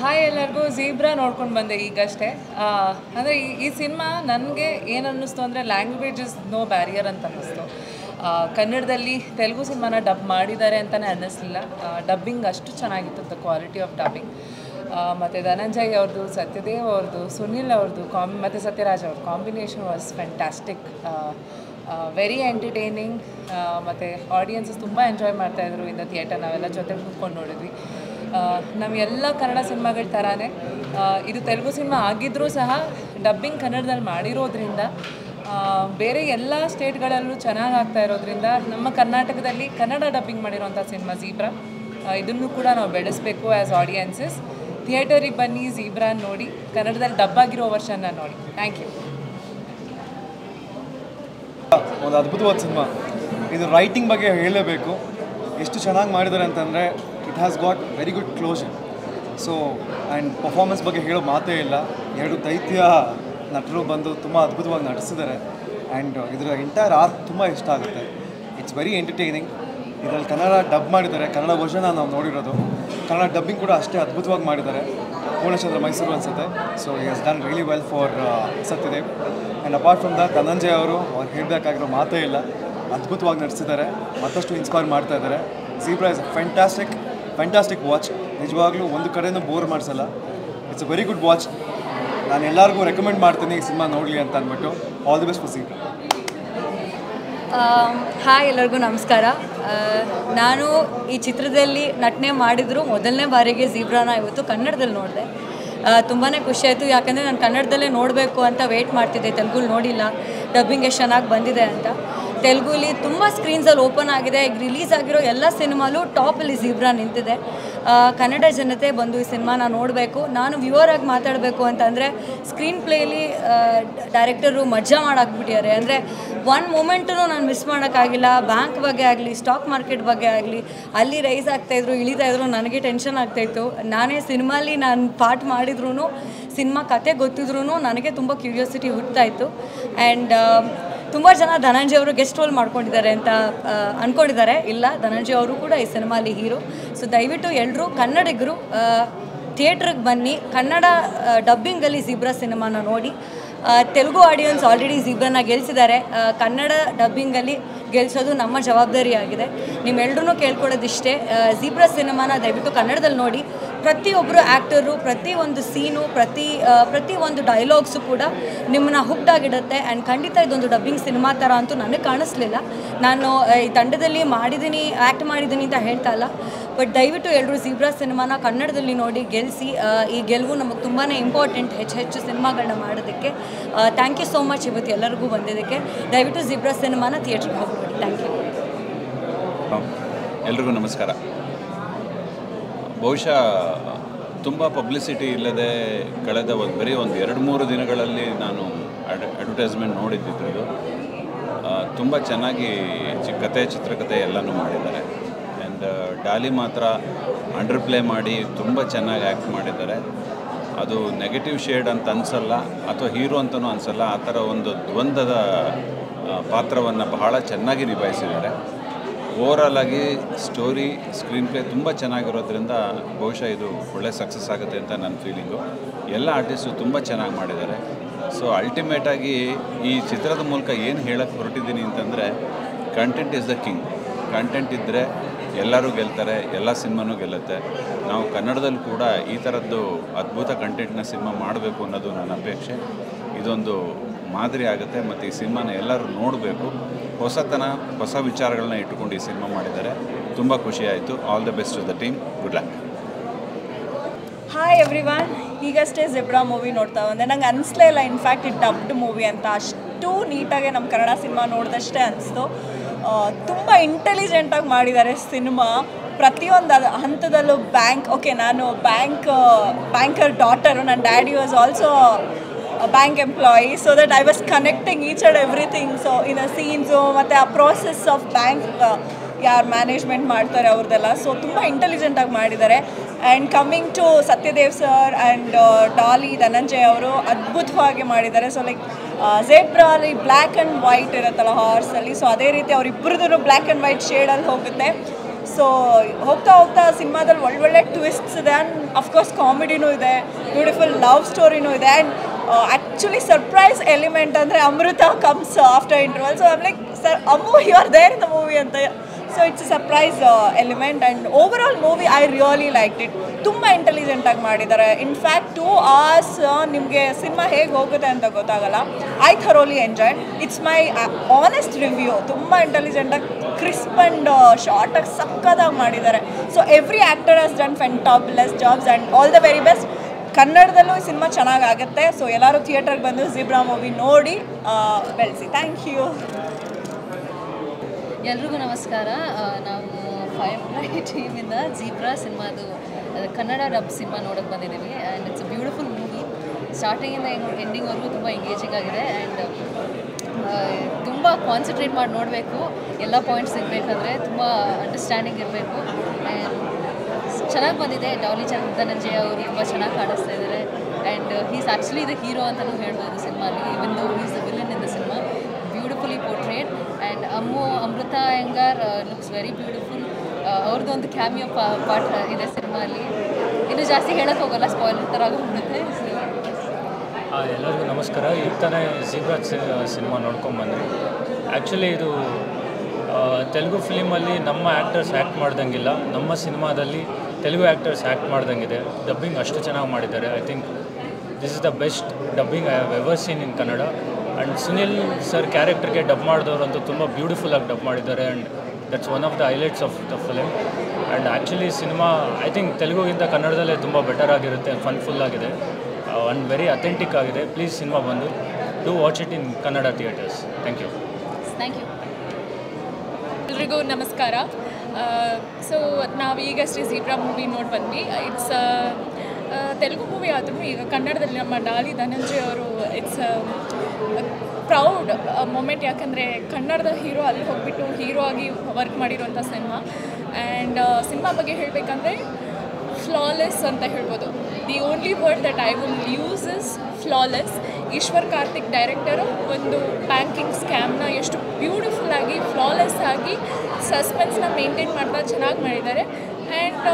Hi ಎಲ್ಲರಿಗೂ zebra ನೋಡ್ಕೊಂಡು ಬಂದೆ ಈಗಷ್ಟೇ. ಅಂದರೆ ಈ ಸಿನಿಮಾ ನನಗೆ ಏನು ಅನ್ನಿಸ್ತು ಅಂದರೆ ಲ್ಯಾಂಗ್ವೇಜ್ ಇಸ್ ನೋ ಬ್ಯಾರಿಯರ್ ಅಂತ ಅನ್ನಿಸ್ತು. ಕನ್ನಡದಲ್ಲಿ ತೆಲುಗು ಸಿನಿಮಾನ ಡಬ್ ಮಾಡಿದ್ದಾರೆ ಅಂತಲೇ ಅನ್ನಿಸ್ಲಿಲ್ಲ. ಡಬ್ಬಿಂಗ್ ಅಷ್ಟು ಚೆನ್ನಾಗಿತ್ತು, ದ ಕ್ವಾಲಿಟಿ ಆಫ್ ಡಬ್ಬಿಂಗ್. ಮತ್ತು ಧನಂಜಯ್ ಅವ್ರದ್ದು, ಸತ್ಯದೇವ್ ಅವ್ರದ್ದು, ಸುನಿಲ್ ಅವ್ರದ್ದು ಮತ್ತು ಸತ್ಯರಾಜ್ ಅವ್ರ combination was fantastic. Very entertaining. ಮತ್ತು ಆಡಿಯನ್ಸಸ್ ತುಂಬ ಎಂಜಾಯ್ ಮಾಡ್ತಾಯಿದ್ರು ಇನ್ ದ ಥಿಯೇಟರ್. ನಾವೆಲ್ಲ ಜೊತೆಗೆ ಕೂತ್ಕೊಂಡು ನೋಡಿದ್ವಿ. ನಮ್ಮೆಲ್ಲ ಕನ್ನಡ ಸಿನಿಮಾಗಳ ಥರನೇ ಇದು ತೆಲುಗು ಸಿನಿಮಾ ಆಗಿದ್ದರೂ ಸಹ ಡಬ್ಬಿಂಗ್ ಕನ್ನಡದಲ್ಲಿ ಮಾಡಿರೋದ್ರಿಂದ ಬೇರೆ ಎಲ್ಲ ಸ್ಟೇಟ್ಗಳಲ್ಲೂ ಚೆನ್ನಾಗಿ ಆಗ್ತಾ ಇರೋದ್ರಿಂದ ನಮ್ಮ ಕರ್ನಾಟಕದಲ್ಲಿ ಕನ್ನಡ ಡಬ್ಬಿಂಗ್ ಮಾಡಿರೋಂಥ ಸಿನಿಮಾ ಝೀಬ್ರಾ. ಇದನ್ನು ಕೂಡ ನಾವು ಬೆಳೆಸಬೇಕು ಆ್ಯಸ್ ಆಡಿಯನ್ಸಸ್. ಥಿಯೇಟರಿಗೆ ಬನ್ನಿ, ಝೀಬ್ರಾ ನೋಡಿ, ಕನ್ನಡದಲ್ಲಿ ಡಬ್ ಆಗಿರೋ ವರ್ಷನ್ನ ನೋಡಿ. Thank you. ಒಂದು ಅದ್ಭುತವಾದ ಸಿನಿಮಾ ಇದು. ರೈಟಿಂಗ್ ಬಗ್ಗೆ ಹೇಳಲೇಬೇಕು, ಎಷ್ಟು ಚೆನ್ನಾಗಿ ಮಾಡಿದ್ದಾರೆ ಅಂತಂದರೆ it has got very good closure. So and performance ಬಗ್ಗೆ ಹೇಳೋ ಮಾತೇ ಇಲ್ಲ. ಎರಡು ದೈತ್ಯ ನಟರು ಬಂದು ತುಂಬ ಅದ್ಭುತವಾಗಿ ನಟಿಸಿದ್ದಾರೆ. ಆ್ಯಂಡ್ ಇದರ ಎಂಟೈರ್ ಆರ್ಟ್ ತುಂಬ ಇಷ್ಟ ಆಗುತ್ತೆ. It's very entertaining. ಇದರಲ್ಲಿ ಕನ್ನಡ ಡಬ್ ಮಾಡಿದ್ದಾರೆ, ಕನ್ನಡ ವರ್ಷನ ನಾವು ನೋಡಿರೋದು. ಕನ್ನಡ ಡಬ್ಬಿಂಗ್ ಕೂಡ ಅಷ್ಟೇ ಅದ್ಭುತವಾಗಿ ಮಾಡಿದ್ದಾರೆ. ಪೂರ್ಣಚಂದ್ರ ಮೈಸೂರು ಅನಿಸುತ್ತೆ. So he has done really well for Satyadev. And apart from that Dhananjay ಅವರು ಹೇಳಬೇಕಾಗಿರೋ ಮಾತೇ ಇಲ್ಲ, ಅದ್ಭುತವಾಗಿ ನಡೆಸಿದ್ದಾರೆ, ಮತ್ತಷ್ಟು ಇನ್ಸ್ಪೈರ್ ಮಾಡ್ತಾ ಇದ್ದಾರೆ. Zebra is fantastic watch. ನಿಜವಾಗ್ಲೂ ಒಂದು ಕಡೆಯೂ ಬೋರ್ ಮಾಡಿಸಲ್ಲ. It's a very good watch. ನಾನು ಎಲ್ಲರಿಗೂ ರೆಕಮೆಂಡ್ ಮಾಡ್ತೀನಿ ಈ ಸಿನಿಮಾ ನೋಡಲಿ ಅಂತ ಅಂದ್ಬಿಟ್ಟು. All the best for Zebra. Hi ಎಲ್ಲರಿಗೂ ನಮಸ್ಕಾರ. ನಾನು ಈ ಚಿತ್ರದಲ್ಲಿ ನಟನೆ ಮಾಡಿದ್ರು ಮೊದಲನೇ ಬಾರಿಗೆ ಝೀಬ್ರಾನ ಇವತ್ತು ಕನ್ನಡದಲ್ಲಿ ನೋಡಿದೆ. ತುಂಬಾ ಖುಷಿಯಾಯಿತು, ಯಾಕಂದರೆ ನಾನು ಕನ್ನಡದಲ್ಲೇ ನೋಡಬೇಕು ಅಂತ ವೆಯ್ಟ್ ಮಾಡ್ತಿದ್ದೆ. ತೆಲುಗುಲಿ ನೋಡಿಲ್ಲ, ಡಬ್ಬಿಂಗ್ ಎಷ್ಟು ಚೆನ್ನಾಗಿ ಬಂದಿದೆ ಅಂತ. ತೆಲುಗುಲಿ ತುಂಬ ಸ್ಕ್ರೀನ್ಸಲ್ಲಿ ಓಪನ್ ಆಗಿದೆ. ಈಗ ರಿಲೀಸ್ ಆಗಿರೋ ಎಲ್ಲ ಸಿನಿಮಾಲು ಟಾಪಲ್ಲಿ ಝೀಬ್ರಾ ನಿಂತಿದೆ. ಕನ್ನಡ ಜನತೆ ಬಂದು ಈ ಸಿನಿಮಾನ ನೋಡಬೇಕು. ನಾನು ವ್ಯೂವರಾಗಿ ಮಾತಾಡಬೇಕು ಅಂತಂದರೆ ಸ್ಕ್ರೀನ್ ಪ್ಲೇಲಿ ಡೈರೆಕ್ಟರು ಮಜಾ ಮಾಡಾಕ್ಬಿಟ್ಟಿದ್ದಾರೆ. ಅಂದರೆ ಒನ್ ಮೂಮೆಂಟೂ ನಾನು ಮಿಸ್ ಮಾಡೋಕ್ಕಾಗಿಲ್ಲ. ಬ್ಯಾಂಕ್ ಬಗ್ಗೆ ಆಗಲಿ, ಸ್ಟಾಕ್ ಮಾರ್ಕೆಟ್ ಬಗ್ಗೆ ಆಗಲಿ, ಅಲ್ಲಿ ರೈಸ್ ಆಗ್ತಾಯಿದ್ರು, ಇಳಿತಾಯಿದ್ರು, ನನಗೆ ಟೆನ್ಷನ್ ಆಗ್ತಾಯಿತ್ತು. ನಾನೇ ಸಿನಿಮಾಲಿ ನಾನು ಪಾಠ ಮಾಡಿದ್ರೂ, ಸಿನಿಮಾ ಕತೆ ಗೊತ್ತಿದ್ರೂ ನನಗೆ ತುಂಬ ಕ್ಯೂರಿಯಾಸಿಟಿ ಹುಟ್ತಾಯಿತ್ತು. ಆ್ಯಂಡ್ ತುಂಬ ಜನ ಧನಂಜಯ್ ಅವರು ಗೆಸ್ಟ್ ರೋಲ್ ಮಾಡ್ಕೊಂಡಿದ್ದಾರೆ ಅಂತ ಅಂದ್ಕೊಂಡಿದ್ದಾರೆ. ಇಲ್ಲ, ಧನಂಜಯ್ ಅವರು ಕೂಡ ಈ ಸಿನಿಮಾಲಿ ಹೀರೋ. ಸೊ ದಯವಿಟ್ಟು ಎಲ್ಲರೂ ಕನ್ನಡಿಗರು ಥಿಯೇಟ್ರಿಗೆ ಬನ್ನಿ, ಕನ್ನಡ ಡಬ್ಬಿಂಗಲ್ಲಿ ಝೀಬ್ರಾ ಸಿನಿಮಾನ ನೋಡಿ. ತೆಲುಗು ಆಡಿಯನ್ಸ್ ಆಲ್ರೆಡಿ ಝೀಬ್ರಾನ ಗೆಲ್ಲಿಸಿದ್ದಾರೆ. ಕನ್ನಡ ಡಬ್ಬಿಂಗಲ್ಲಿ ಗೆಲ್ಲಿಸೋದು ನಮ್ಮ ಜವಾಬ್ದಾರಿಯಾಗಿದೆ. ನಿಮ್ಮೆಲ್ಲರೂ ಕೇಳ್ಕೊಳ್ಳೋದಿಷ್ಟೇ, ಝೀಬ್ರಾ ಸಿನಿಮಾನ ದಯವಿಟ್ಟು ಕನ್ನಡದಲ್ಲಿ ನೋಡಿ. ಪ್ರತಿಯೊಬ್ಬರು ಆ್ಯಕ್ಟರು, ಪ್ರತಿಯೊಂದು ಸೀನು, ಪ್ರತಿ ಒಂದು ಡೈಲಾಗ್ಸು ಕೂಡ ನಿಮ್ಮನ್ನ ಹುಕ್ಡಾಗಿಡುತ್ತೆ. ಆ್ಯಂಡ್ ಖಂಡಿತ ಇದೊಂದು ಡಬ್ಬಿಂಗ್ ಸಿನಿಮಾ ಥರ ಅಂತೂ ನನಗೆ ಕಾಣಿಸ್ಲಿಲ್ಲ. ನಾನು ಈ ತಂಡದಲ್ಲಿ ಆ್ಯಕ್ಟ್ ಮಾಡಿದ್ದೀನಿ ಅಂತ ಹೇಳ್ತಾ ಇಲ್ಲ. ಬಟ್ ದಯವಿಟ್ಟು ಎಲ್ಲರೂ ಝೀಬ್ರಾ ಸಿನಿಮಾನ ಕನ್ನಡದಲ್ಲಿ ನೋಡಿ ಗೆಲ್ಲಿಸಿ. ಈ ಗೆಲುವು ನಮಗೆ ತುಂಬಾ ಇಂಪಾರ್ಟೆಂಟ್, ಹೆಚ್ಚು ಸಿನಿಮಾಗಳನ್ನ ಮಾಡೋದಕ್ಕೆ. ಥ್ಯಾಂಕ್ ಯು ಸೋ ಮಚ್ ಇವತ್ತು ಎಲ್ಲರಿಗೂ ಬಂದಿದ್ದಕ್ಕೆ. ದಯವಿಟ್ಟು ಝೀಬ್ರಾ ಸಿನಿಮಾನ ಥಿಯೇಟ್ರಿಗೆ ಹೋಗಿ ನೋಡಿ. Thank you. ಎಲ್ರಿಗೂ ನಮಸ್ಕಾರ. ಬಹುಶಃ ತುಂಬ ಪಬ್ಲಿಸಿಟಿ ಇಲ್ಲದೆ ಕಳೆದ ಬರೀ ಒಂದು 2-3 ದಿನಗಳಲ್ಲಿ ನಾನು ಅಡ್ವರ್ಟೈಸ್ಮೆಂಟ್ ನೋಡಿದ್ದಿದ್ದು. ತುಂಬ ಚೆನ್ನಾಗಿ ಕತೆ, ಚಿತ್ರಕಥೆ ಎಲ್ಲನೂ ಮಾಡಿದ್ದಾರೆ. ಆ್ಯಂಡ್ ಡಾಲಿ ಮಾತ್ರ ಅಂಡರ್ ಪ್ಲೇ ಮಾಡಿ ತುಂಬ ಚೆನ್ನಾಗಿ ಆ್ಯಕ್ಟ್ ಮಾಡಿದ್ದಾರೆ. ಅದು ನೆಗೆಟಿವ್ ಶೇಡ್ ಅಂತ ಅನಿಸಲ್ಲ, ಅಥವಾ ಹೀರೋ ಅಂತಲೂ ಅನಿಸಲ್ಲ. ಆ ಥರ ಒಂದು ದ್ವಂದ್ವದ ಪಾತ್ರವನ್ನು ಬಹಳ ಚೆನ್ನಾಗಿ ನಿಭಾಯಿಸಿದ್ದಾರೆ. ಓವರಾಲ್ ಆಗಿ ಸ್ಟೋರಿ, ಸ್ಕ್ರೀನ್ ಪ್ಲೇ ತುಂಬ ಚೆನ್ನಾಗಿರೋದ್ರಿಂದ ಬಹುಶಃ ಇದು ಒಳ್ಳೆ ಸಕ್ಸಸ್ ಆಗುತ್ತೆ ಅಂತ ನನ್ನ ಫೀಲಿಂಗು. ಎಲ್ಲ ಆರ್ಟಿಸ್ಟು ತುಂಬ ಚೆನ್ನಾಗಿ ಮಾಡಿದ್ದಾರೆ. ಸೊ ಅಲ್ಟಿಮೇಟಾಗಿ ಈ ಚಿತ್ರದ ಮೂಲಕ ಏನು ಹೇಳಕ್ಕೆ ಹೊರಟಿದ್ದೀನಿ ಅಂತಂದರೆ, content is the king. Content ಇದ್ದರೆ ಎಲ್ಲರೂ ಗೆಲ್ತಾರೆ, ಎಲ್ಲ ಸಿನಿಮಾನೂ ಗೆಲ್ಲುತ್ತೆ. ನಾವು ಕನ್ನಡದಲ್ಲಿ ಕೂಡ ಈ ಥರದ್ದು ಅದ್ಭುತ ಕಂಟೆಂಟ್ನ ಸಿನಿಮಾ ಮಾಡಬೇಕು ಅನ್ನೋದು ನನ್ನ ಅಪೇಕ್ಷೆ. ಇದೊಂದು ಮಾದರಿ ಆಗುತ್ತೆ ಮತ್ತು ಈ ಸಿನಿಮಾನ ಎಲ್ಲರೂ ನೋಡಬೇಕು. ಹೊಸತನ, ಹೊಸ ವಿಚಾರಗಳನ್ನ ಇಟ್ಟುಕೊಂಡು ಈ ಸಿನಿಮಾ ಮಾಡಿದ್ದಾರೆ. ತುಂಬ ಖುಷಿಯಾಯಿತು. All the best to the team. Good luck. Hi everyone. ಈಗಷ್ಟೇ ಝೀಬ್ರಾ ಮೂವಿ ನೋಡ್ತಾ ಬಂದೆ. ನಂಗೆ ಅನಿಸ್ಲೇ ಇಲ್ಲ ಇನ್ಫ್ಯಾಕ್ಟ್ ಇದು ಡಬ್ಡ್ ಮೂವಿ ಅಂತ. ಅಷ್ಟು ನೀಟಾಗಿ ನಮ್ಮ ಕನ್ನಡ ಸಿನಿಮಾ ನೋಡಿದಷ್ಟೇ ಅನಿಸ್ತು. ತುಂಬ ಇಂಟೆಲಿಜೆಂಟಾಗಿ ಮಾಡಿದ್ದಾರೆ ಸಿನಿಮಾ. ಪ್ರತಿಯೊಂದು ಹಂತದಲ್ಲೂ ನಾನು ಬ್ಯಾಂಕರ್ ಡಾಟರು. ನನ್ನ daddy was also bank employee. So that I was connecting each and everything. So in a scenes ಮತ್ತು ಆ ಪ್ರೋಸೆಸ್ ಆಫ್ ಬ್ಯಾಂಕ್ ಯಾರು ಮ್ಯಾನೇಜ್ಮೆಂಟ್ ಮಾಡ್ತಾರೆ ಅವ್ರದ್ದೆಲ್ಲ. ಸೊ ತುಂಬ ಇಂಟೆಲಿಜೆಂಟಾಗಿ ಮಾಡಿದ್ದಾರೆ. And coming to Satyadev sir and Dolly, Dhananjay ಅವರು ಅದ್ಭುತವಾಗಿ ಮಾಡಿದ್ದಾರೆ. ಸೊ ಲೈಕ್ ಝೀಬ್ರಾಲಿ ಬ್ಲ್ಯಾಕ್ ಆ್ಯಂಡ್ ವೈಟ್ ಇರುತ್ತಲ್ಲ ಹಾರ್ಸಲ್ಲಿ, ಸೊ ಅದೇ ರೀತಿ ಅವರಿಬ್ಬರದ್ದು ಬ್ಲ್ಯಾಕ್ ಆ್ಯಂಡ್ ವೈಟ್ ಶೇಡಲ್ಲಿ ಹೋಗುತ್ತೆ. ಸೊ ಹೋಗ್ತಾ ಹೋಗ್ತಾ ಸಿನಿಮಾದಲ್ಲಿ ಒಳ್ಳೊಳ್ಳೆ ಟ್ವಿಸ್ಟ್ಸ್ ಇದೆ ಆ್ಯಂಡ್ ಅಫ್ಕೋರ್ಸ್ ಕಾಮಿಡಿನೂ ಇದೆ, ಬ್ಯೂಟಿಫುಲ್ ಲವ್ ಸ್ಟೋರಿನೂ ಇದೆ ಆ್ಯಂಡ್ ಆ್ಯಕ್ಚುಲಿ ಸರ್ಪ್ರೈಸ್ ಎಲಿಮೆಂಟ್ ಅಂದರೆ Amrutha comes after interval. So I'm like sir Ammu you are there in the movie ಅಂತ. So it's surprise element and over all movie I really like it. ತುಂಬ ಇಂಟೆಲಿಜೆಂಟಾಗಿ ಮಾಡಿದ್ದಾರೆ. In fact 2 hours ನಿಮಗೆ cinema ಹೇಗೆ ಹೋಗುತ್ತೆ ಅಂತ ಗೊತ್ತಾಗಲ್ಲ. I thoroughly enjoy. It's my honest review. ತುಂಬ ಇಂಟೆಲಿಜೆಂಟಾಗಿ ಕ್ರಿಸ್ಪ್ ಆ್ಯಂಡ್ ಶಾರ್ಟಾಗಿ ಸಕ್ಕತ್ತಾಗಿ ಮಾಡಿದ್ದಾರೆ. So every actor has done fantabulous jobs and all the very best. ಕನ್ನಡದಲ್ಲೂ ಈ ಸಿನಿಮಾ ಚೆನ್ನಾಗಾಗುತ್ತೆ. ಸೊ ಎಲ್ಲರೂ ಥಿಯೇಟರ್ಗೆ ಬಂದು ಝೀಬ್ರಾ ಮೂವಿ ನೋಡಿ ಬೆಳೆಸಿ. Thank you. ಎಲ್ರಿಗೂ ನಮಸ್ಕಾರ. ನಾವು ಫೈರ್‌ಫ್ಲೈ ಟೀಮಿಂದ ಝೀಬ್ರಾ ಸಿನಿಮಾದು ಕನ್ನಡ ಡಬ್ ಸಿನಿಮಾ ನೋಡೋಕ್ಕೆ ಬಂದಿದ್ದೀವಿ and it's a beautiful movie. ಸ್ಟಾರ್ಟಿಂಗಿಂದ ಎಂಡಿಂಗ್ವರೆಗೂ ತುಂಬ ಎಂಗೇಜಿಂಗ್ ಆಗಿದೆ ಆ್ಯಂಡ್ ತುಂಬ ಕಾನ್ಸಂಟ್ರೇಟ್ ಮಾಡಿ ನೋಡಬೇಕು. ಎಲ್ಲ ಪಾಯಿಂಟ್ಸ್ ಸಿಗಬೇಕಂದ್ರೆ ತುಂಬ ಅಂಡರ್ಸ್ಟ್ಯಾಂಡಿಂಗ್ ಇರಬೇಕು ಆ್ಯಂಡ್ ಚೆನ್ನಾಗಿ ಬಂದಿದೆ. ಡಾಲಿ ಧನಂಜಯ ಅವರು ತುಂಬ ಚೆನ್ನಾಗಿ ಕಾಣಿಸ್ತಾ ಇದ್ದಾರೆ and he's actually the hero ಅಂತಲೂ ಹೇಳ್ಬೋದು ಸಿನಿಮಾಲಿ. Even though he's the villain in the cinema. Beautifully portrayed and Amrutha Iyengar looks very beautiful. ಅವ್ರದ್ದು ಒಂದು ಕ್ಯಾಮಿಯೋ ಪಾರ್ಟ್ ಇದೆ ಸಿನಿಮಾಲಿ. ಇನ್ನೂ ಜಾಸ್ತಿ ಹೇಳೋಕ್ಕೆ ಹೋಗೋಲ್ಲ, ಸ್ಪಾಯ್ಲರ್ ಥರ ಆಗೋಗ್ಬಿಡುತ್ತೆ. ಎಲ್ಲರಿಗೂ ನಮಸ್ಕಾರ. ಈಗ ತಾನೇ ಝೀಬ್ರಾ ಸಿನಿಮಾ ನೋಡ್ಕೊಂಬಂದೆ. ಆ್ಯಕ್ಚುಲಿ ಇದು ತೆಲುಗು ಫಿಲಿಮಲ್ಲಿ ನಮ್ಮ ಆ್ಯಕ್ಟರ್ಸ್ ಆ್ಯಕ್ಟ್ ಮಾಡ್ದಂಗಿಲ್ಲ, ನಮ್ಮ ಸಿನಿಮಾದಲ್ಲಿ ತೆಲುಗು ಆ್ಯಕ್ಟರ್ಸ್ ಆ್ಯಕ್ಟ್ ಮಾಡ್ದಂಗಿದೆ. ಡಬ್ಬಿಂಗ್ ಅಷ್ಟು ಚೆನ್ನಾಗಿ ಮಾಡಿದ್ದಾರೆ. I think this is the best dubbing I have ever seen in Kannada. And Sunil sir ಕ್ಯಾರೆಕ್ಟರ್ಗೆ ಡಬ್ ಮಾಡಿದವರಂತೂ ತುಂಬ ಬ್ಯೂಟಿಫುಲ್ಲಾಗಿ ಡಬ್ ಮಾಡಿದ್ದಾರೆ and that's one of the highlights of the film. And actually cinema I think ತೆಲುಗುಗಿಂತ ಕನ್ನಡದಲ್ಲೇ ತುಂಬ ಬೆಟರ್ ಆಗಿರುತ್ತೆ. ಫನ್ಫುಲ್ಲಾಗಿದೆ ಆ್ಯಂಡ್ ವೆರಿ ಅಥೆಂಟಿಕ್ ಆಗಿದೆ. ಪ್ಲೀಸ್ ಸಿನಿಮಾ ಬಂದು do watch it in Kannada theatres. Thank you. Thank you. ಎಲ್ರಿಗೂ ನಮಸ್ಕಾರ. ಸೊ ನಾವು ಈಗಷ್ಟೇ ಝೀಬ್ರಾ ಮೂವಿ ನೋಡಿ ಬಂದ್ವಿ. ಇಟ್ಸ್ ತೆಲುಗು ಮೂವಿ ಆದರೂ ಈಗ ಕನ್ನಡದಲ್ಲಿ ನಮ್ಮ ಡಾಲಿ ಧನಂಜಯ ಅವರು ಇಟ್ಸ್ ಪ್ರೌಡ್ ಮೂಮೆಂಟ್. ಯಾಕಂದರೆ ಕನ್ನಡದ ಹೀರೋ ಅಲ್ಲಿ ಹೋಗಿಬಿಟ್ಟು ಹೀರೋ ಆಗಿ ವರ್ಕ್ ಮಾಡಿರೋಂಥ ಸಿನಿಮಾ. ಆ್ಯಂಡ್ ಸಿನಿಮಾ ಬಗ್ಗೆ ಹೇಳಬೇಕಂದ್ರೆ ಫ್ಲಾಲೆಸ್ ಅಂತ ಹೇಳ್ಬೋದು. The only word that I will use is flawless. Eshwar Karthik director ಒಂದು ಬ್ಯಾಂಕಿಂಗ್ ಸ್ಕ್ಯಾಮ್ನ ಎಷ್ಟು ಬ್ಯೂಟಿಫುಲ್ಲಾಗಿ ಫ್ಲಾಲೆಸ್ ಆಗಿ ಸಸ್ಪೆನ್ಸ್ನ ಮೇಂಟೈನ್ ಮಾಡ್ತಾ ಚೆನ್ನಾಗಿ ಮಾಡಿದ್ದಾರೆ. ಆ್ಯಂಡ್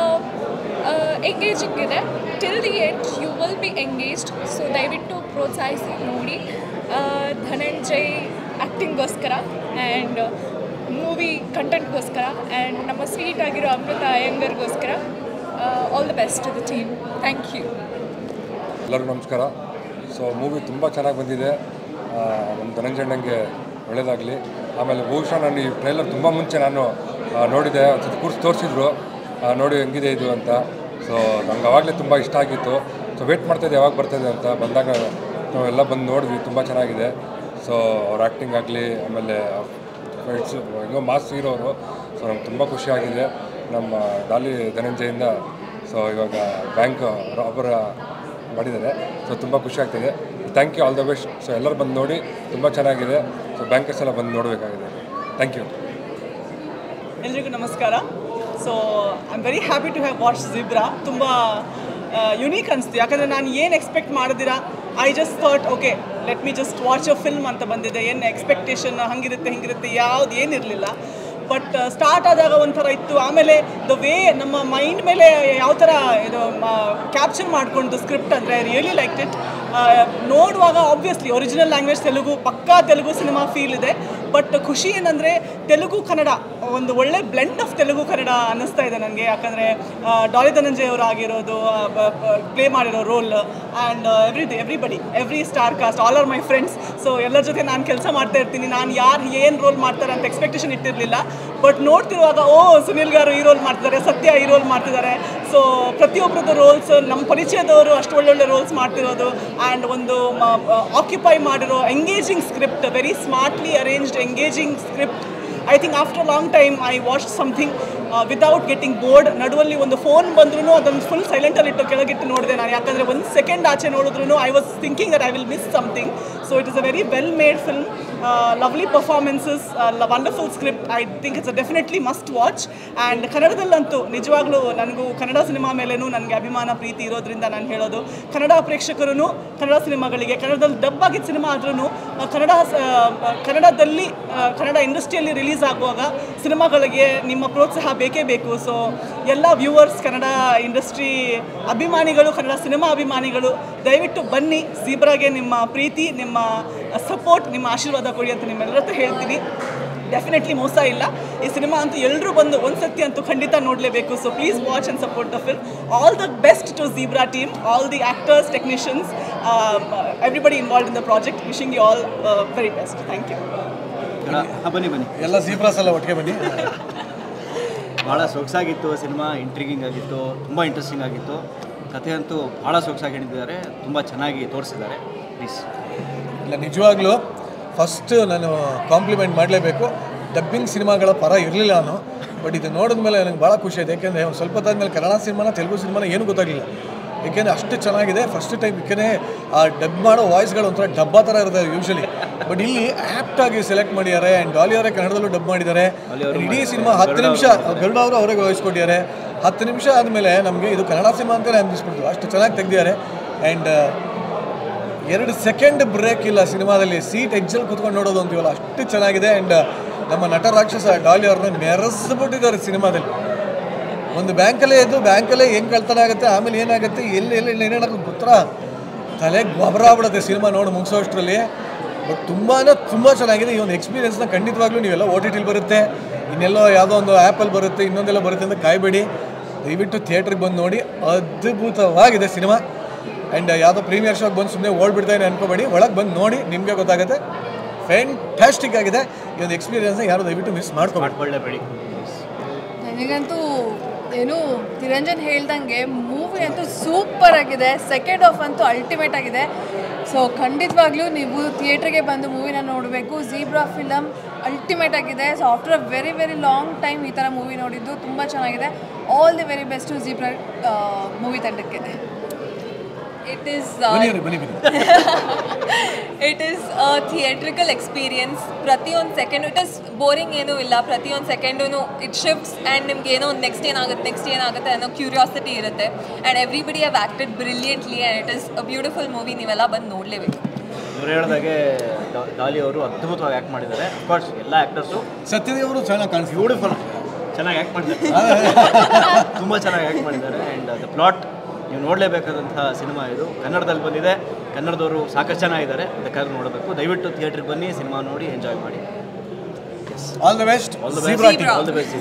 ಎಂಗೇಜಿಂಗ್ ಇದೆ. Till the end you will be engaged. So ದಯವಿಟ್ಟು ಪ್ರೋತ್ಸಾಹಿಸಿ ನೋಡಿ. ಧನಂಜಯ್ ಆ್ಯಕ್ಟಿಂಗ್ಗೋಸ್ಕರ ಆ್ಯಂಡ್ ಮೂವಿ ಕಂಟೆಂಟ್ಗೋಸ್ಕರ ಆ್ಯಂಡ್ ನಮ್ಮ ಸ್ವೀಟ್ ಆಗಿರೋ ಅಮೃತ ಅಯ್ಯಂಗರ್ಗೋಸ್ಕರ all the best to the team. Thank you. ಎಲ್ಲರಿಗೂ ನಮಸ್ಕಾರ. ಸೊ ಮೂವಿ ತುಂಬ ಚೆನ್ನಾಗಿ ಬಂದಿದೆ. ನಮ್ಮ ಧನಂಜಯಣ್ಣಂಗೆ ಒಳ್ಳೆಯದಾಗಲಿ. ಆಮೇಲೆ ಬಹುಶಃ ನಾನು ಈ ಟ್ರೈಲರ್ ತುಂಬ ಮುಂಚೆ ನಾನು ನೋಡಿದೆ. ಒಂದು ಸತಿ ಕೂರ್ಸಿ ತೋರಿಸಿದ್ರು, ನೋಡಿ ಹೆಂಗಿದೆ ಇದು ಅಂತ. ಸೊ ನಂಗೆ ಆವಾಗಲೇ ತುಂಬ ಇಷ್ಟ ಆಗಿತ್ತು. ಸೊ ವೇಟ್ ಮಾಡ್ತಾಯಿದ್ದೆ ಯಾವಾಗ ಬರ್ತದೆ ಅಂತ. ಬಂದಾಗ ನಾವೆಲ್ಲ ಬಂದು ನೋಡಿದ್ವಿ, ತುಂಬ ಚೆನ್ನಾಗಿದೆ. ಸೊ ಅವ್ರ ಆ್ಯಕ್ಟಿಂಗ್ ಆಗಲಿ, ಆಮೇಲೆ ಫೈಟ್ಸು ಹೆಂಗೋ ಮಾಸ್ ಹೀರೋರು. ಸೊ ನಮ್ಗೆ ತುಂಬ ಖುಷಿಯಾಗಿದೆ ನಮ್ಮ ಡಾಲಿ ಧನಂಜಯಿಂದ. ಸೊ ಇವಾಗ ಬ್ಯಾಂಕ್ ರಾಬರ್ ಮಾಡಿದ್ದಾರೆ. ಸೊ ತುಂಬ ಖುಷಿ ಆಗ್ತಿದೆ. Thank you, all the best. So ಎಲ್ಲರೂ ಬಂದು ನೋಡಿ, ತುಂಬ ಚೆನ್ನಾಗಿದೆ. ಸೊ ಬ್ಯಾಂಕರ್ಸ್ ಎಲ್ಲ ಬಂದು ನೋಡಬೇಕಾಗಿದೆ. Thank you. ಎಲ್ರಿಗೂ ನಮಸ್ಕಾರ. So I am very happy to have watch Zebra. ತುಂಬ ಯುನೀಕ್ ಅನಿಸ್ತು. ಯಾಕಂದರೆ ನಾನು ಏನು ಎಕ್ಸ್ಪೆಕ್ಟ್ ಮಾಡಿದಿರಾ, I just thought okay let me just watch a film ಅಂತ ಬಂದಿದೆ. ಏನು ಎಕ್ಸ್ಪೆಕ್ಟೇಷನ್ ಹಂಗಿರುತ್ತೆ ಹಿಂಗಿರುತ್ತೆ ಯಾವ್ದು ಏನಿರಲಿಲ್ಲ. ಬಟ್ ಸ್ಟಾರ್ಟ್ ಆದಾಗ ಒಂಥರ ಇತ್ತು. ಆಮೇಲೆ ದ ವೇ ನಮ್ಮ ಮೈಂಡ್ ಮೇಲೆ ಯಾವ ಥರ ಇದು ಕ್ಯಾಪ್ಚರ್ ಮಾಡಿಕೊಂಡು ಸ್ಕ್ರಿಪ್ಟ್ ಅಂದರೆ ಐ ರಿಯಲಿ ಲೈಕ್ ಇಟ್. ನೋಡುವಾಗ ಆಬ್ವಿಯಸ್ಲಿ ಒರಿಜಿನಲ್ ಲ್ಯಾಂಗ್ವೇಜ್ ತೆಲುಗು, ಪಕ್ಕಾ ತೆಲುಗು ಸಿನಿಮಾ ಫೀಲ್ ಇದೆ. ಬಟ್ ಖುಷಿ ಏನಂದರೆ ತೆಲುಗು ಕನ್ನಡ ಒಂದು ಒಳ್ಳೆ ಬ್ಲೆಂಡ್ ಆಫ್ ತೆಲುಗು ಕನ್ನಡ ಅನ್ನಿಸ್ತಾ ಇದೆ ನನಗೆ. ಯಾಕಂದರೆ ಡಾಲಿ ಧನಂಜಯ ಅವರು ಆಗಿರೋದು ಪ್ಲೇ ಮಾಡಿರೋ roll and everybody every star cast all are my friends. So ಎಲ್ಲರ ಜೊತೆ ನಾನು ಕೆಲಸ ಮಾಡ್ತಾ ಇರ್ತೀನಿ. ನಾನು ಯಾರು ಏನು ರೋಲ್ ಮಾಡ್ತಾರೆ ಅಂತ ಎಕ್ಸ್ಪೆಕ್ಟೇಷನ್ ಇಟ್ಟಿರಲಿಲ್ಲ. ಬಟ್ ನೋಡ್ತಿರುವಾಗ ಸುನಿಲ್ ಗಾರು ಈ ರೋಲ್ ಮಾಡ್ತಿದ್ದಾರೆ, ಸತ್ಯ ಈ ರೋಲ್ ಮಾಡ್ತಿದ್ದಾರೆ. ಸೊ ಪ್ರತಿಯೊಬ್ಬರದ್ದು ರೋಲ್ಸ್ ನಮ್ಮ ಪರಿಚಯದವರು ಅಷ್ಟು ಒಳ್ಳೊಳ್ಳೆ ರೋಲ್ಸ್ ಮಾಡ್ತಿರೋದು ಆ್ಯಂಡ್ ಒಂದು ಆಕ್ಯುಪೈ ಮಾಡಿರೋ engaging script, very smartly arranged engaging script. I think after long time I watch something without getting bored. ನಡುವಲ್ಲಿ ಒಂದು ಫೋನ್ ಬಂದ್ರೂ ಅದನ್ನು ಫುಲ್ ಸೈಲೆಂಟಲ್ಲಿ ಇಟ್ಟು ಕೆಳಗಿಟ್ಟು ನೋಡಿದೆ ನಾನು. ಯಾಕಂದರೆ ಒಂದು ಸೆಕೆಂಡ್ ಆಚೆ ನೋಡಿದ್ರೂ I was thinking that I will miss something. So it is a very well made film. Lovely performances, wonderful script. I think it's a definitely must watch. And ಕನ್ನಡದಲ್ಲಂತೂ ನಿಜವಾಗ್ಲೂ ನನಗೂ ಕನ್ನಡ ಸಿನಿಮಾ ಮೇಲೇನೂ ನನಗೆ ಅಭಿಮಾನ ಪ್ರೀತಿ ಇರೋದ್ರಿಂದ ನಾನು ಹೇಳೋದು, ಕನ್ನಡ ಪ್ರೇಕ್ಷಕರು ಕನ್ನಡ ಸಿನಿಮಾಗಳಿಗೆ, ಕನ್ನಡದಲ್ಲಿ ಡಬ್ ಆಗಿದ್ದ ಸಿನಿಮಾ ಆದ್ರೂ ಕನ್ನಡದಲ್ಲಿ ಕನ್ನಡ ಇಂಡಸ್ಟ್ರಿಯಲ್ಲಿ ರಿಲೀಸ್ ಆಗುವಾಗ ಸಿನಿಮಾಗಳಿಗೆ ನಿಮ್ಮ ಪ್ರೋತ್ಸಾಹ ಬೇಕೇ ಬೇಕು. ಸೊ ಎಲ್ಲ ವ್ಯೂವರ್ಸ್, ಕನ್ನಡ ಇಂಡಸ್ಟ್ರಿ ಅಭಿಮಾನಿಗಳು, ಕನ್ನಡ ಸಿನಿಮಾ ಅಭಿಮಾನಿಗಳು ದಯವಿಟ್ಟು ಬನ್ನಿ. ಝೀಬ್ರಾಗೆ ನಿಮ್ಮ ಪ್ರೀತಿ, ನಿಮ್ಮ ಸಪೋರ್ಟ್, ನಿಮ್ಮ ಆಶೀರ್ವಾದ ಕೊಡಿ ಅಂತ ನಿಮ್ಮೆಲ್ಲರ ಹತ್ರ ಹೇಳ್ತೀನಿ. ಡೆಫಿನೆಟ್ಲಿ ಮೋಸ ಇಲ್ಲ. ಈ ಸಿನಿಮಾ ಅಂತೂ ಎಲ್ಲರೂ ಬಂದು ಒಂದ್ಸತಿ ಅಂತೂ ಖಂಡಿತ ನೋಡಲೇಬೇಕು. So please watch and support the film. All the best to Zebra team, all the actors, technicians, everybody involve in the project. Wishing you all very best. Thank you. ಬನ್ನಿ ಎಲ್ಲ ಝೀಬ್ರಾಸ್ ಎಲ್ಲ ಒಟ್ಟಿಗೆ ಬನ್ನಿ. ಭಾಳ ಸೊಗಸಾಗಿತ್ತು ಸಿನಿಮಾ, ಇಂಟ್ರಿಗಿಂಗ್ ಆಗಿತ್ತು, ತುಂಬ ಇಂಟ್ರೆಸ್ಟಿಂಗ್ ಆಗಿತ್ತು. ಕಥೆ ಅಂತೂ ಭಾಳ ಸೊಗಸಾಗಿ ಹೇಳಿದ್ದಾರೆ, ತುಂಬ ಚೆನ್ನಾಗಿ ತೋರಿಸಿದ್ದಾರೆ. ಪ್ಲೀಸ್. ಇಲ್ಲ, ನಿಜವಾಗ್ಲೂ ಫಸ್ಟ್ ನಾನು ಕಾಂಪ್ಲಿಮೆಂಟ್ ಮಾಡಲೇಬೇಕು. ಡಬ್ಬಿಂಗ್ ಸಿನಿಮಾಗಳ ಪರ ಇರಲಿಲ್ಲ ನಾನು, ಬಟ್ ಇದು ನೋಡಿದ ಮೇಲೆ ನನಗೆ ಭಾಳ ಖುಷಿ ಆಯಿತು. ಯಾಕೆಂದರೆ ಒಂದು ಸ್ವಲ್ಪ ಹೊತ್ತಾದ್ಮೇಲೆ ಕನ್ನಡ ಸಿನಿಮಾನ, ತೆಲುಗು ಸಿನಿಮಾನ ಏನೂ ಗೊತ್ತಾಗಲಿಲ್ಲ. ಏಕೆಂದರೆ ಅಷ್ಟು ಚೆನ್ನಾಗಿದೆ ಫಸ್ಟ್ ಟೈಮ್. ಏಕೆಂದರೆ ಆ ಡಬ್ ಮಾಡೋ ವಾಯ್ಸ್ಗಳು ಒಂಥರ ಡಬ್ಬಾ ಥರ ಇರುತ್ತೆ ಯೂಶ್ವಲಿ, ಬಟ್ ಇಲ್ಲಿ ಆ್ಯಪ್ಟಾಗಿ ಸೆಲೆಕ್ಟ್ ಮಾಡಿದ್ದಾರೆ. ಆ್ಯಂಡ್ ಡಾಲಿ ಅವರೇ ಕನ್ನಡದಲ್ಲೂ ಡಬ್ ಮಾಡಿದ್ದಾರೆ. ಇಡೀ ಸಿನಿಮಾ 10 ನಿಮಿಷ ಗರುಡ ಅವರು ಅವರಿಗೆ ವಾಯ್ಸ್ ಕೊಟ್ಟಿದ್ದಾರೆ. 10 ನಿಮಿಷ ಆದಮೇಲೆ ನಮಗೆ ಇದು ಕನ್ನಡ ಸಿನಿಮಾ ಅಂತಲೇ ಅನ್ನಿಸ್ಬಿಡ್ತು, ಅಷ್ಟು ಚೆನ್ನಾಗಿ ತೆಗೆದಿದ್ದಾರೆ. ಆ್ಯಂಡ್ 2 ಸೆಕೆಂಡ್ ಬ್ರೇಕ್ ಇಲ್ಲ ಸಿನಿಮಾದಲ್ಲಿ. ಸೀಟ್ ಎಜ್ಜಲ್ಲಿ ಕೂತ್ಕೊಂಡು ನೋಡೋದು ಅಂತೀವಲ್ಲ, ಅಷ್ಟು ಚೆನ್ನಾಗಿದೆ. ಆ್ಯಂಡ್ ನಮ್ಮ ನಟ ರಾಕ್ಷಸ ಡಾಲಿ ಅವ್ರನ್ನ ಮೆರೆಸ್ಬಿಟ್ಟಿದ್ದಾರೆ ಸಿನಿಮಾದಲ್ಲಿ. ಒಂದು ಬ್ಯಾಂಕಲ್ಲೇ ಎದ್ದು ಬ್ಯಾಂಕಲ್ಲೇ ಹೆಂಗೆ ಕಳ್ತನ ಆಗುತ್ತೆ, ಆಮೇಲೆ ಏನಾಗುತ್ತೆ, ಎಲ್ಲಿ ಏನೇನಾಗುತ್ತೆ ಗೊತ್ತಾ, ತಲೆಗೆ ಗೊಬ್ಬರ ಆಗ್ಬಿಡುತ್ತೆ ಸಿನಿಮಾ ನೋಡಿ ಮುಗಿಸೋಷ್ಟರಲ್ಲಿ. ಬಟ್ ತುಂಬ ಚೆನ್ನಾಗಿದೆ. ಈ ಒಂದು ಎಕ್ಸ್ಪೀರಿಯೆನ್ಸ್ನ ಖಂಡಿತವಾಗ್ಲೂ ನೀವೆಲ್ಲ OTTಲಿ ಬರುತ್ತೆ, ಇನ್ನೆಲ್ಲೋ ಯಾವುದೋ ಒಂದು ಆ್ಯಪಲ್ಲಿ ಬರುತ್ತೆ, ಇನ್ನೊಂದೆಲ್ಲ ಬರುತ್ತೆ ಅಂತ ಕಾಯಬೇಡಿ. ದಯವಿಟ್ಟು ಥಿಯೇಟ್ರಿಗೆ ಬಂದು ನೋಡಿ, ಅದ್ಭುತವಾಗಿದೆ ಸಿನಿಮಾ. ಆ್ಯಂಡ್ ಯಾವುದೋ ಪ್ರೀಮಿಯರ್ ಶೋಗೆ ಬಂದು ಸುಮ್ಮನೆ ಓಡ್ಬಿಡ್ತಾಯಿದೆ ಅನ್ಕೋಬೇಡಿ, ಒಳಗೆ ಬಂದು ನೋಡಿ, ನಿಮಗೆ ಗೊತ್ತಾಗುತ್ತೆ. ಫ್ಯಾಂಟಾಸ್ಟಿಕ್ ಆಗಿದೆ ಈ ಒಂದು ಎಕ್ಸ್ಪೀರಿಯೆನ್ಸ್ನ, ಯಾರು ದಯವಿಟ್ಟು ಮಿಸ್ ಮಾಡ್ಕೊಳ್ಳೇಬೇಡಿ. ನನಗಂತೂ ಏನು ನಿರಂಜನ್ ಹೇಳ್ದಂಗೆ ಮೂವಿ ಅಂತೂ ಸೂಪರ್ ಆಗಿದೆ. ಸೆಕೆಂಡ್ ಹಾಫ್ ಅಂತೂ ಅಲ್ಟಿಮೇಟ್ ಆಗಿದೆ. ಸೊ ಖಂಡಿತವಾಗ್ಲೂ ನೀವು ಥಿಯೇಟ್ರಿಗೆ ಬಂದು ಮೂವಿನ ನೋಡಬೇಕು. ಝೀಬ್ರಾ ಫಿಲಮ್ ಅಲ್ಟಿಮೇಟ್ ಆಗಿದೆ. So after a very very long time ಈ ಥರ ಮೂವಿ ನೋಡಿದ್ದು ತುಂಬ ಚೆನ್ನಾಗಿದೆ. All the very best to Zebra movie ತಂಡಕ್ಕೆ. It is a theatrical experience. ಪ್ರತಿಯೊಂದು ಸೆಕೆಂಡು ಇಟ್ ಇಸ್ ಬೋರಿಂಗ್ ಏನೂ ಇಲ್ಲ. ಪ್ರತಿಯೊಂದು ಸೆಕೆಂಡೂ ಇಟ್ ಶಿಫ್ಟ್ಸ್ ಆ್ಯಂಡ್ ನಿಮ್ಗೆ ಏನೋ ನೆಕ್ಸ್ಟ್ ಏನಾಗುತ್ತೆ ಅನ್ನೋ ಕ್ಯೂರಿಯಾಸಿಟಿ ಇರುತ್ತೆ. And everybody have acted brilliantly and it is a beautiful movie. ನೀವೆಲ್ಲ ಬಂದು ನೋಡಲೇಬೇಕು. ಇವ್ರು ಹೇಳಿದಾಗೆ ಡಾಲಿ ಅವರು ಅದ್ಭುತವಾಗಿ ಆ್ಯಕ್ಟ್ ಮಾಡಿದ್ದಾರೆ. ಅಫ್ಕೋರ್ಸ್ ಎಲ್ಲ ಆ್ಯಕ್ಟರ್ಸು, ಸತ್ಯದೇವ್ ಅವರು ಚೆನ್ನಾಗಿ ಕಾಣಿಸ್ತಾರೆ, ಬ್ಯೂಟಿಫುಲ್ ಚೆನ್ನಾಗಿ ಆ್ಯಕ್ಟ್ ಮಾಡಿದ್ದಾರೆ, ತುಂಬ ಚೆನ್ನಾಗಿ ಆ್ಯಕ್ಟ್ ಮಾಡಿದ್ದಾರೆ. ಆ್ಯಂಡ್ ದ ಪ್ಲಾಟ್ ನೀವು ನೋಡಲೇಬೇಕಾದಂಥ ಸಿನಿಮಾ ಇದು. ಕನ್ನಡದಲ್ಲಿ ಬಂದಿದೆ, ಕನ್ನಡದವರು ಸಾಕಷ್ಟು ಚೆನ್ನಾಗಿದ್ದಾರೆ, ಅದಕ್ಕಾಗಿ ನೋಡಬೇಕು. ದಯವಿಟ್ಟು ಥಿಯೇಟ್ರಿಗೆ ಬನ್ನಿ, ಸಿನಿಮಾ ನೋಡಿ ಎಂಜಾಯ್ ಮಾಡಿ. All the best. All the best.